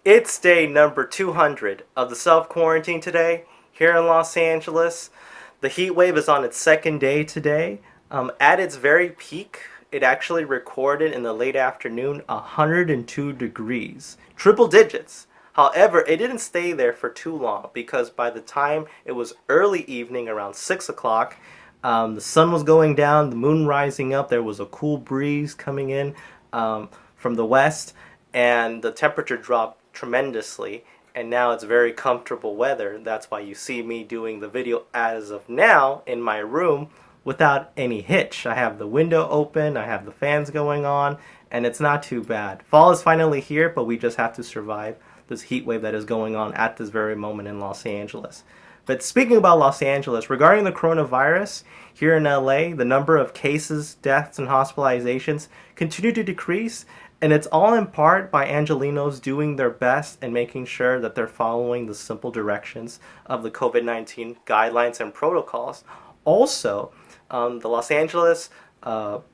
It's day number 200 of the self-quarantine today here in Los Angeles. The heat wave is on its second day today. At its very peak, it actually recorded in the late afternoon 102 degrees, triple digits. However, it didn't stay there for too long because by the time it was early evening, around 6 o'clock, the sun was going down, the moon rising up, there was a cool breeze coming in from the west, and the temperature dropped tremendously. And now it's very comfortable weather. That's why you see me doing the video as of now in my room without any hitch. I have the window open, I have the fans going on, and it's not too bad. Fall is finally here, but we just have to survive this heat wave that is going on at this very moment in Los Angeles. But speaking about Los Angeles, regarding the coronavirus, here in LA, the number of cases, deaths, and hospitalizations continue to decrease, and it's all in part by Angelenos doing their best and making sure that they're following the simple directions of the COVID-19 guidelines and protocols. Also, the Los Angeles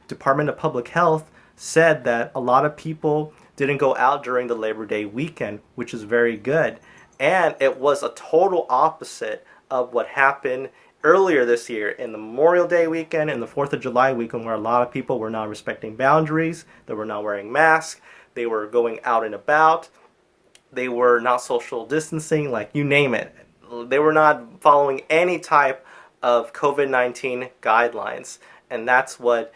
Department of Public Health said that a lot of people didn't go out during the Labor Day weekend, which is very good. And it was a total opposite of what happened earlier this year in the Memorial Day weekend and the 4th of July weekend, where a lot of people were not respecting boundaries, they were not wearing masks, they were going out and about, they were not social distancing, like you name it. They were not following any type of COVID-19 guidelines. And that's what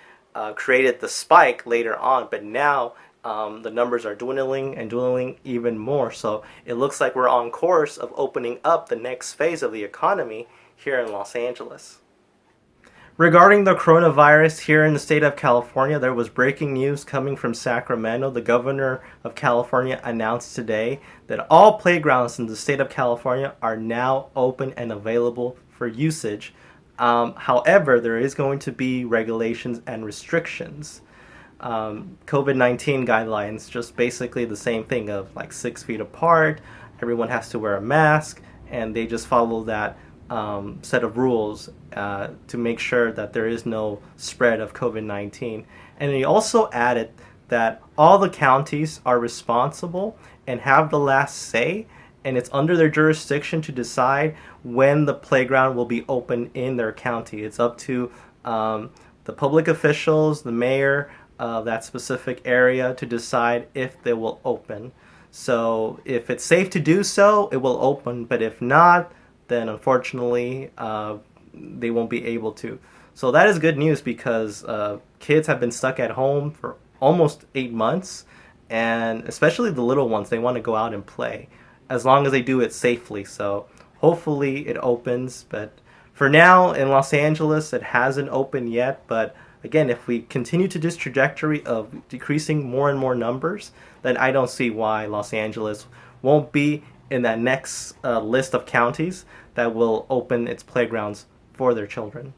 created the spike later on. But now the numbers are dwindling and dwindling even more. So it looks like we're on course of opening up the next phase of the economy here in Los Angeles. Regarding the coronavirus here in the state of California, there was breaking news coming from Sacramento. The governor of California announced today that all playgrounds in the state of California are now open and available for usage. However, there is going to be regulations and restrictions. COVID-19 guidelines, just basically the same thing of like 6 feet apart, everyone has to wear a mask, and they just follow that set of rules to make sure that there is no spread of COVID-19. And he also added that all the counties are responsible and have the last say, and it's under their jurisdiction to decide when the playground will be open in their county. It's up to the public officials, the mayor of that specific area to decide if they will open. So if it's safe to do so, it will open, but if not, then unfortunately they won't be able to. So that is good news because kids have been stuck at home for almost 8 months, and especially the little ones, they want to go out and play as long as they do it safely. So hopefully it opens, but for now in Los Angeles it hasn't opened yet. But again, if we continue to this trajectory of decreasing more and more numbers, then I don't see why Los Angeles won't be in that next list of counties that will open its playgrounds for their children.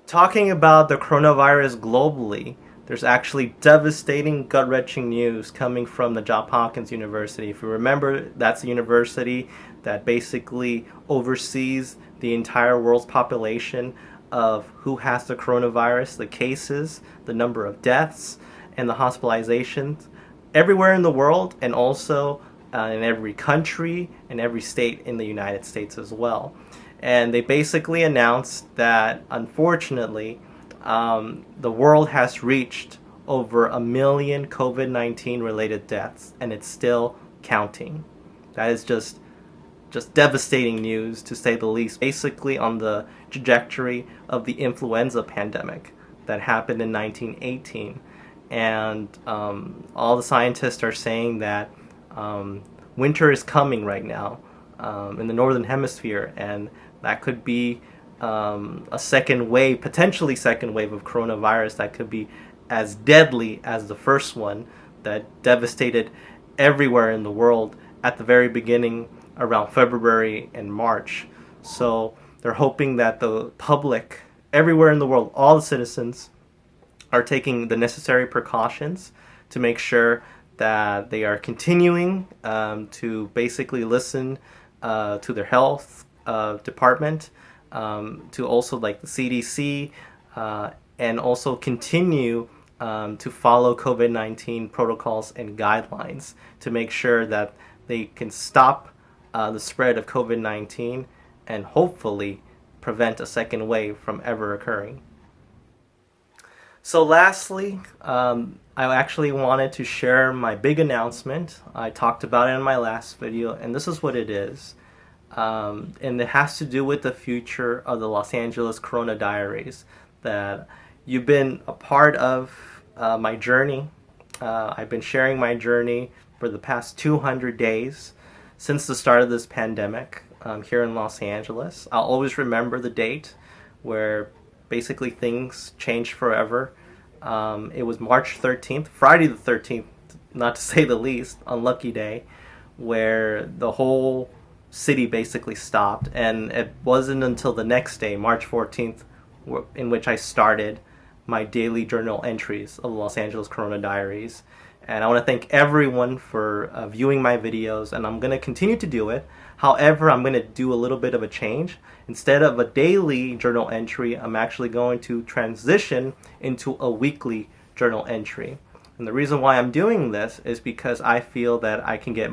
Talking about the coronavirus globally, there's actually devastating, gut-wrenching news coming from the Johns Hopkins University. If you remember, that's the university that basically oversees the entire world's population of who has the coronavirus, the cases, the number of deaths, and the hospitalizations everywhere in the world, and also in every country and every state in the United States as well. And they basically announced that, unfortunately, the world has reached over 1 million COVID-19 related deaths, and it's still counting. That is just devastating news, to say the least. Basically on the trajectory of the influenza pandemic that happened in 1918. And all the scientists are saying that winter is coming right now in the northern hemisphere, and that could be a second wave, potentially second wave of coronavirus that could be as deadly as the first one that devastated everywhere in the world at the very beginning around February and March. So they're hoping that the public everywhere in the world, all the citizens, are taking the necessary precautions to make sure that they are continuing to basically listen to their health department, to also like the CDC, and also continue to follow COVID-19 protocols and guidelines to make sure that they can stop the spread of COVID-19 and hopefully prevent a second wave from ever occurring. So lastly, I actually wanted to share my big announcement. I talked about it in my last video, and this is what it is. And it has to do with the future of the Los Angeles Corona Diaries, that you've been a part of my journey. I've been sharing my journey for the past 200 days since the start of this pandemic here in Los Angeles. I'll always remember the date where basically things changed forever. It was March 13th, Friday the 13th, not to say the least, unlucky day, where the whole city basically stopped. And it wasn't until the next day, March 14th, in which I started my daily journal entries of Los Angeles Corona Diaries. And I want to thank everyone for viewing my videos, and I'm going to continue to do it. However, I'm going to do a little bit of a change. Instead of a daily journal entry, I'm actually going to transition into a weekly journal entry. And the reason why I'm doing this is because I feel that I can get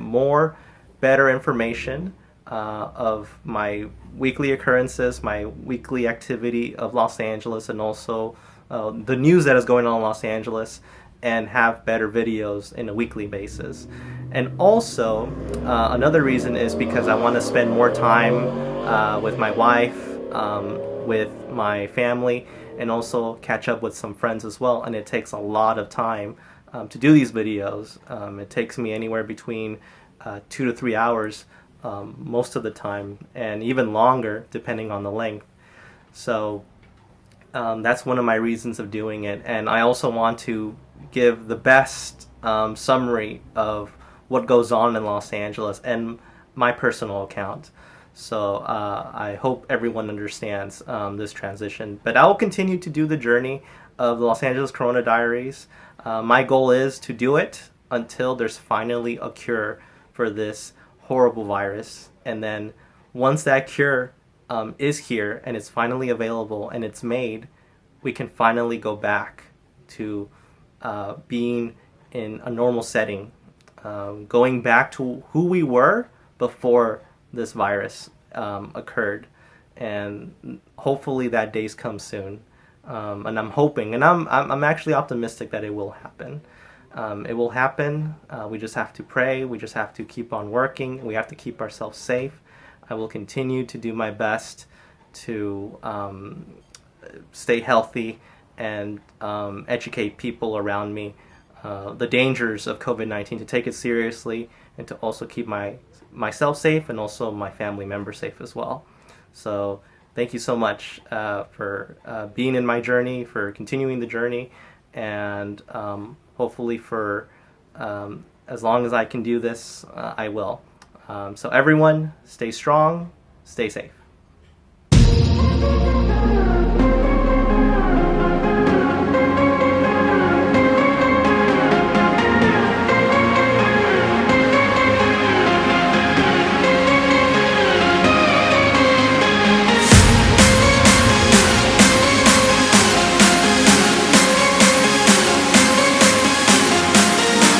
better information of my weekly occurrences, my weekly activity of Los Angeles, and also the news that is going on in Los Angeles, and have better videos in a weekly basis. And also, another reason is because I want to spend more time with my wife, with my family, and also catch up with some friends as well. And it takes a lot of time to do these videos. It takes me anywhere between 2 to 3 hours most of the time, and even longer depending on the length. So that's one of my reasons of doing it. And I also want to give the best summary of what goes on in Los Angeles and my personal account. So I hope everyone understands this transition. But I will continue to do the journey of the Los Angeles Corona Diaries. My goal is to do it until there's finally a cure for this horrible virus. And then once that cure is here and it's finally available and it's made, we can finally go back to being in a normal setting, going back to who we were before this virus occurred. And hopefully that day's come soon. And I'm hoping, and I'm actually optimistic that it will happen. It will happen. We just have to pray. We just have to keep on working. We have to keep ourselves safe. I will continue to do my best to stay healthy and educate people around me the dangers of COVID-19, to take it seriously, and to also keep myself safe and also my family members safe as well. So thank you so much for being in my journey, for continuing the journey, and hopefully for as long as I can do this, I will. So everyone, stay strong, stay safe.